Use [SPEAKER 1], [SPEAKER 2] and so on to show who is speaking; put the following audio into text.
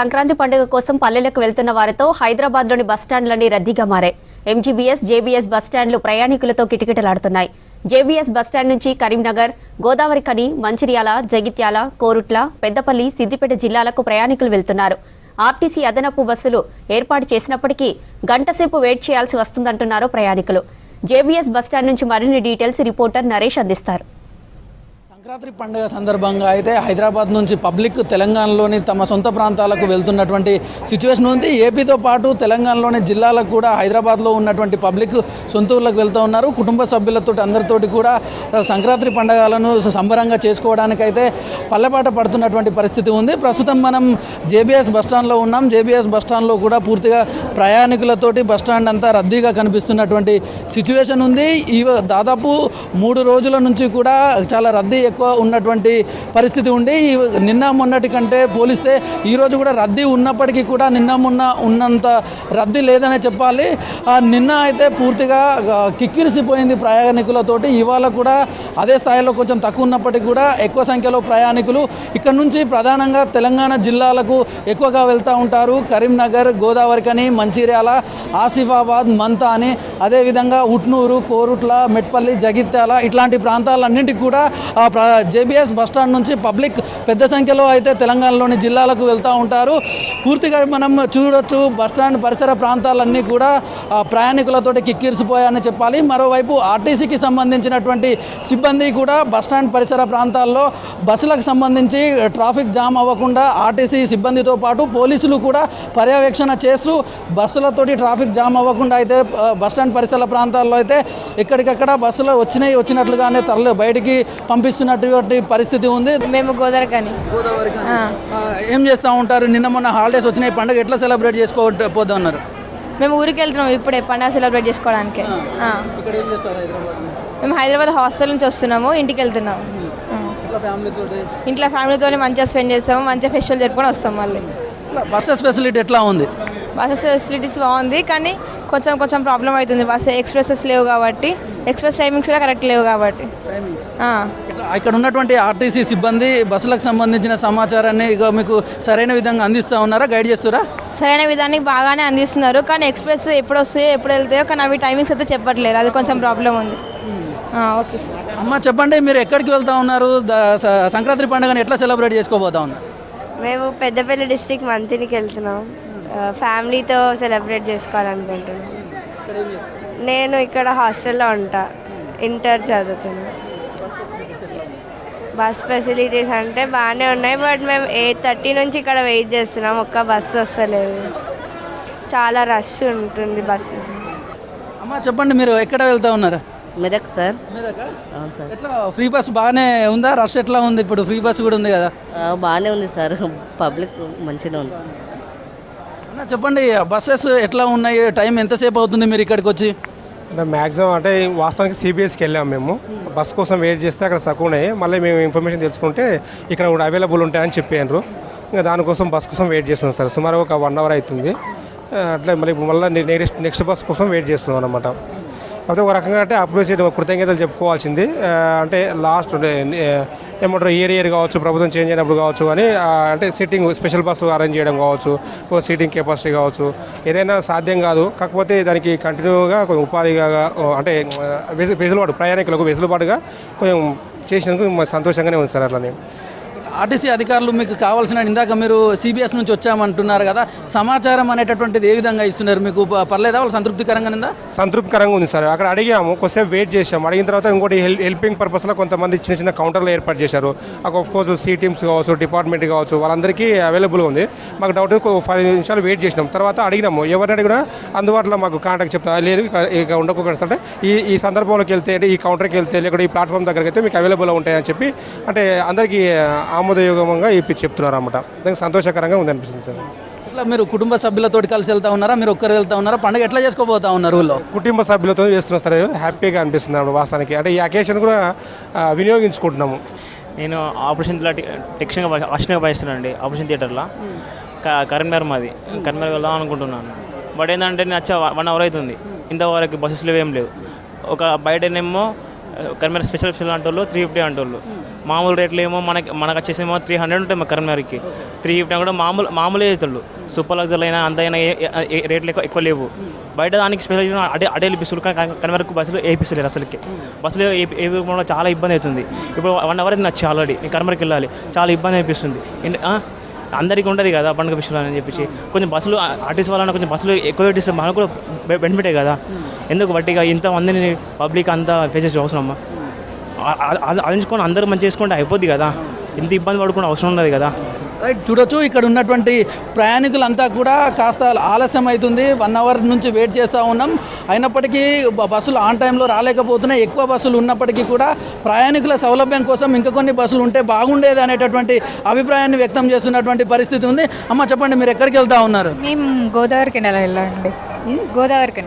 [SPEAKER 1] సంక్రాంతి పండుగ కోసం పల్లెలకు వెళ్తున్న వారితో హైదరాబాద్లోని బస్టాండ్లన్నీ రద్దీగా మారాయి. ఎంజీబీఎస్, జేబీఎస్ బస్టాండ్లు ప్రయాణికులతో కిటకిటలాడుతున్నాయి. జేబీఎస్ బస్టాండ్ నుంచి కరీంనగర్, గోదావరిఖని, మంచిర్యాల, జగిత్యాల, కోరుట్ల, పెద్దపల్లి, సిద్దిపేట జిల్లాలకు ప్రయాణికులు వెళ్తున్నారు. ఆర్టీసీ అదనపు బస్సులు ఏర్పాటు చేసినప్పటికీ గంటసేపు వెయిట్ చేయాల్సి వస్తుందంటున్నారు ప్రయాణికులు. జేబీఎస్ బస్టాండ్ నుంచి మరిన్ని డీటెయిల్స్ రిపోర్టర్ నరేష్ అందిస్తారు.
[SPEAKER 2] సంక్రాంతి పండుగ సందర్భంగా అయితే హైదరాబాద్ నుంచి పబ్లిక్ తెలంగాణలోని తమ సొంత ప్రాంతాలకు వెళ్తున్నటువంటి సిచ్యువేషన్ ఉంది. ఏపీతో పాటు తెలంగాణలోని జిల్లాలకు కూడా హైదరాబాద్లో ఉన్నటువంటి పబ్లిక్ సొంత ఊళ్ళకు వెళ్తూ ఉన్నారు. కుటుంబ సభ్యులతో అందరితోటి కూడా సంక్రాంతి పండుగలను సంబరంగా చేసుకోవడానికైతే పల్లెపాట పడుతున్నటువంటి పరిస్థితి ఉంది. ప్రస్తుతం మనం జేబీఎస్ బస్టాండ్లో ఉన్నాం. జేబీఎస్ బస్టాండ్లో కూడా పూర్తిగా ప్రయాణికులతోటి బస్టాండ్ అంతా రద్దీగా కనిపిస్తున్నటువంటి సిచ్యువేషన్ ఉంది. దాదాపు 3 రోజుల నుంచి కూడా చాలా రద్దీ ఎక్కువ ఉన్నటువంటి పరిస్థితి ఉండి నిన్న మొన్నటి కంటే పోలిస్తే ఈరోజు కూడా రద్దీ ఉన్నప్పటికీ కూడా నిన్న మొన్న ఉన్నంత రద్దీ లేదనే చెప్పాలి. నిన్న అయితే పూర్తిగా కిక్కిరిసిపోయింది ప్రయాణికులతోటి. ఇవాళ కూడా అదే స్థాయిలో కొంచెం తక్కువ ఉన్నప్పటికీ కూడా ఎక్కువ సంఖ్యలో ప్రయాణికులు ఇక్కడ నుంచి ప్రధానంగా తెలంగాణ జిల్లాలకు ఎక్కువగా వెళ్తూ ఉంటారు. కరీంనగర్, గోదావరిఖని, మంచిర్యాల, ఆసిఫాబాద్, మంతా అని, అదేవిధంగా ఉట్నూరు, కోరుట్ల, మెట్పల్లి, జగిత్యాల ఇట్లాంటి ప్రాంతాలన్నింటికి కూడా జేబీఎస్ బస్టాండ్ నుంచి పబ్లిక్ పెద్ద సంఖ్యలో అయితే తెలంగాణలోని జిల్లాలకు వెళ్తూ ఉంటారు. పూర్తిగా మనం చూడొచ్చు బస్టాండ్ పరిసర ప్రాంతాలన్నీ కూడా ప్రయాణికులతోటి కిక్కిరిసిపోయాయని చెప్పాలి. మరోవైపు ఆర్టీసీకి సంబంధించినటువంటి సిబ్బంది కూడా బస్టాండ్ పరిసర ప్రాంతాల్లో బస్సులకు సంబంధించి ట్రాఫిక్ జామ్ అవ్వకుండా ఆర్టీసీ సిబ్బందితో పాటు పోలీసులు కూడా పర్యవేక్షణ చేస్తూ బస్సులతోటి ట్రాఫిక్ జామ్ అవ్వకుండా అయితే బస్టాండ్ పరిసర ప్రాంతాల్లో అయితే ఎక్కడికక్కడ బస్సులు వచ్చినట్లుగానే బయటికి పంపిస్తున్నటువంటి పరిస్థితి ఉంది.
[SPEAKER 3] మేము గోదావరిఖని
[SPEAKER 2] ఏం చేస్తూ ఉంటారు? నిన్న మొన్న హాలిడేస్ వచ్చినాయి, పండుగ ఎట్లా సెలబ్రేట్ చేసుకోపోతా ఉన్నారు?
[SPEAKER 3] మేము ఊరికి వెళ్తున్నాం ఇప్పుడే పండుగ సెలబ్రేట్ చేసుకోవడానికి. మేము హైదరాబాద్ హాస్టల్ నుంచి వస్తున్నాము, ఇంటికి వెళ్తున్నాము. ఇంట్లో ఫ్యామిలీతో మంచిగా స్పెండ్ చేస్తాము, మంచిగా ఫెస్టివల్ జరుపుకొని వస్తాం. మళ్ళీ
[SPEAKER 2] బస్సెస్ ఫెసిలిటీ ఎట్లా ఉంది?
[SPEAKER 3] బస్సెస్ ఫెసిలిటీస్ బాగుంది, కానీ కొంచెం ప్రాబ్లం అవుతుంది. బస్ ఎక్స్ప్రెసెస్ లేవు కాబట్టి, ఎక్స్ప్రెస్ టైమింగ్స్ కూడా కరెక్ట్ లేవు కాబట్టి.
[SPEAKER 2] ఇక్కడ ఉన్నటువంటి ఆర్టీసీ సిబ్బంది బస్సులకు సంబంధించిన సమాచారాన్ని మీకు సరైన విధంగా అందిస్తూ ఉన్నారా, గైడ్ చేస్తారా?
[SPEAKER 3] సరైన విధానికి బాగానే అందిస్తున్నారు, కానీ ఎక్స్ప్రెస్ ఎప్పుడు వస్తాయో ఎప్పుడు వెళ్తాయో కానీ అవి టైమింగ్స్ అయితే చెప్పట్లేదు. అది కొంచెం ప్రాబ్లం ఉంది. Okay sir.
[SPEAKER 2] అమ్మ చెప్పండి, మీరు ఎక్కడికి వెళ్తూ ఉన్నారు? సంక్రాంతి పండుగను ఎట్లా సెలబ్రేట్ చేసుకోబోతా ఉన్నారు?
[SPEAKER 4] మేము పెద్దపల్లి డిస్ట్రిక్ట్ మంతినికి వెళ్తున్నాం. ఫ్యామిలీతో సెలబ్రేట్ చేసుకోవాలనుకుంటున్నాం. నేను ఇక్కడ హాస్టల్లో ఉంటా, ఇంటర్ చదువుతున్నాను. బస్ ఫెసిలిటీస్ అంటే బాగానే ఉన్నాయి, బట్ మేము 8:30 నుంచి ఇక్కడ వెయిట్ చేస్తున్నాం. ఒక్క బస్సు వస్తలేదు, చాలా రష్ ఉంటుంది బస్సెస్.
[SPEAKER 2] అమ్మ చెప్పండి, మీరు ఎక్కడ వెళ్తూ ఉన్నారు?
[SPEAKER 5] మెదక్ సార్.
[SPEAKER 2] అవును సార్. ఎట్లా ఫ్రీ బస్ బాగానే ఉందా? రష్ ఎట్లా ఉంది? ఇప్పుడు ఫ్రీ బస్ కూడా ఉంది కదా.
[SPEAKER 5] బాగానే ఉంది సార్, పబ్లిక్ మంచిగా ఉంది.
[SPEAKER 2] అన్న చెప్పండి, బస్సెస్ ఎట్లా ఉన్నాయి? టైం ఎంతసేపు అవుతుంది మీరు ఇక్కడికి వచ్చి?
[SPEAKER 6] అంటే మ్యాక్సిమం అంటే వాస్తవానికి సిబిఎస్కి వెళ్ళాము మేము. బస్ కోసం వెయిట్ చేస్తే అక్కడ తక్కువ ఉన్నాయి. మళ్ళీ మేము ఇన్ఫర్మేషన్ తెలుసుకుంటే ఇక్కడ కూడా అవైలబుల్ ఉంటాయని చెప్పారు. ఇంకా దానికోసం బస్ కోసం వెయిట్ చేస్తున్నాం సార్. సుమారు ఒక 1 అవర్ అవుతుంది. అట్లా మళ్ళీ నెక్స్ట్ బస్ కోసం వెయిట్ చేస్తున్నాం అనమాట. అయితే ఒక రకంగా అంటే అప్రోచ్ కృతజ్ఞతలు చెప్పుకోవాల్సింది. అంటే లాస్ట్ ఏమంటారు ఇయర్ కావచ్చు, ప్రభుత్వం చేంజ్ అయినప్పుడు కావచ్చు, కానీ అంటే సిట్టింగ్ స్పెషల్ బస్సు అరేంజ్ చేయడం కావచ్చు, సీటింగ్ కెపాసిటీ కావచ్చు, ఏదైనా సాధ్యం కాదు. కాకపోతే దానికి కంటిన్యూగా కొంచెం ఉపాధిగా అంటే వెసులుబాటు ప్రయాణికులకు వెసులుబాటుగా కొంచెం చేసినందుకు సంతోషంగానే ఉంది సార్. అట్లనే
[SPEAKER 2] ఆర్టీసీ అధికారులు మీకు కావాల్సిన, ఇందాక మీరు సిబిఎస్ నుంచి వచ్చామంటున్నారు కదా, సమాచారం అనేటటువంటిది ఏ విధంగా ఇస్తున్నారు? మీకు పర్లేదా? వాళ్ళు సంతృప్తికరంగా ఉందా?
[SPEAKER 6] సంతృప్తికరంగా ఉంది సార్. అక్కడ అడిగాము, కొద్దిసేపు వెయిట్ చేసాము. అడిగిన తర్వాత ఇంకోటి హెల్పింగ్ పర్పస్లో కొంతమంది చిన్న కౌంటర్లు ఏర్పాటు చేశారు. కోర్స్ సి టీమ్స్ కావచ్చు, డిపార్ట్మెంట్ కావచ్చు, వాళ్ళందరికీ అవైలబుల్గా ఉంది. మాకు డౌట్ 5 నిమిషాలు వెయిట్ చేసినాం. తర్వాత అడిగినాము, ఎవరిని అడిగినా అందుబాటులో మాకు కాంటాక్ట్ చెప్తా లేదు, ఇక ఉండకపోతే అంటే ఈ సందర్భంలోకి వెళ్తే, ఈ కౌంటర్కి వెళ్తే, లేకపోతే ఈ ప్లాట్ఫామ్ దగ్గరికి అయితే మీకు అవైలబుల్గా ఉంటాయని చెప్పి అంటే అందరికీ ఆమోదయోగంగా చెప్తున్నారు అన్నమాట. దానికి సంతోషకరంగా ఉంది అనిపిస్తుంది సార్.
[SPEAKER 2] ఇట్లా మీరు కుటుంబ సభ్యులతో కలిసి వెళ్తా ఉన్నారా, మీరు ఒక్కరు వెళ్తా ఉన్నారా? పండుగ ఎట్లా చేసుకోబోతా ఉన్నారు? ఊళ్ళో
[SPEAKER 6] కుటుంబ సభ్యులతో చేస్తున్నారు సార్. హ్యాపీగా అనిపిస్తుంది అన్నమాట వాస్తవానికి. అంటే ఈ అకేషన్ కూడా వినియోగించుకుంటున్నాము.
[SPEAKER 7] నేను ఆపరేషన్ అసిస్టెంట్గా పనిచేస్తున్నానండి ఆపరేషన్ థియేటర్లో. కరీంనగర్ మాది. కరీంనగర్ వెళ్దాం అనుకుంటున్నాను. బట్ ఏంటంటే నేను వచ్చా 1 అవర్ అవుతుంది, ఇంతవరకు బస్సెస్లో ఏం లేవు. ఒక బయటనేమో కరీంనగర్ స్పెషల్ అంటోళ్ళు 350 అంటోళ్ళు, మామూలు రేట్లు ఏమో మనకు వచ్చేసేమో 300 ఉంటాయి మా కరీంనగర్కి. 350 కూడా మామూలే చేస్తాడు. సూపర్ లగ్జరీ అయినా అంత అయినా రేట్లు ఎక్కువ లేవు. బయట దానికి స్పెషల్ అడే పిస్తులు కరీంనగర్కు బస్సులు వేపిస్తలేరు అసలుకి. బస్సులు వేయకుండా చాలా ఇబ్బంది అవుతుంది. ఇప్పుడు 1 అవర్ నచ్చి ఆల్రెడీ నేను కరీంనగర్కి వెళ్ళాలి, చాలా ఇబ్బంది అనిపిస్తుంది. అందరికీ ఉంటుంది కదా పండుగ విషయాలు అని చెప్పేసి కొంచెం బస్సులు ఆర్టీసీ వాళ్ళని కొంచెం బస్సులు ఎక్కువ పెట్టిస్తే మనకు కూడా బెనిఫిటే కదా. ఎందుకు బట్టి ఇంతమందిని పబ్లిక్ అంతా ఫేస్ చేసే అవసరం అమ్మా. ఆలోచించుకొని అందరూ మంచి చేసుకుంటే అయిపోద్ది కదా. ఇంత ఇబ్బంది పడుకునే అవసరం ఉండదు కదా.
[SPEAKER 2] రైట్, చూడొచ్చు ఇక్కడ ఉన్నటువంటి ప్రయాణికులంతా కూడా కాస్త ఆలస్యం అవుతుంది. 1 అవర్ నుంచి వెయిట్ చేస్తూ ఉన్నాం. అయినప్పటికీ బస్సులు ఆన్ టైంలో రాలేకపోతున్నాయి. ఎక్కువ బస్సులు ఉన్నప్పటికీ కూడా ప్రయాణికుల సౌలభ్యం కోసం ఇంకా కొన్ని బస్సులు ఉంటే బాగుండేది అనేటటువంటి అభిప్రాయాన్ని వ్యక్తం చేస్తున్నటువంటి పరిస్థితి ఉంది. అమ్మ చెప్పండి, మీరు ఎక్కడికి వెళ్తా ఉన్నారు?
[SPEAKER 8] మేము గోదావరికి వెళ్ళండి. గోదావరికి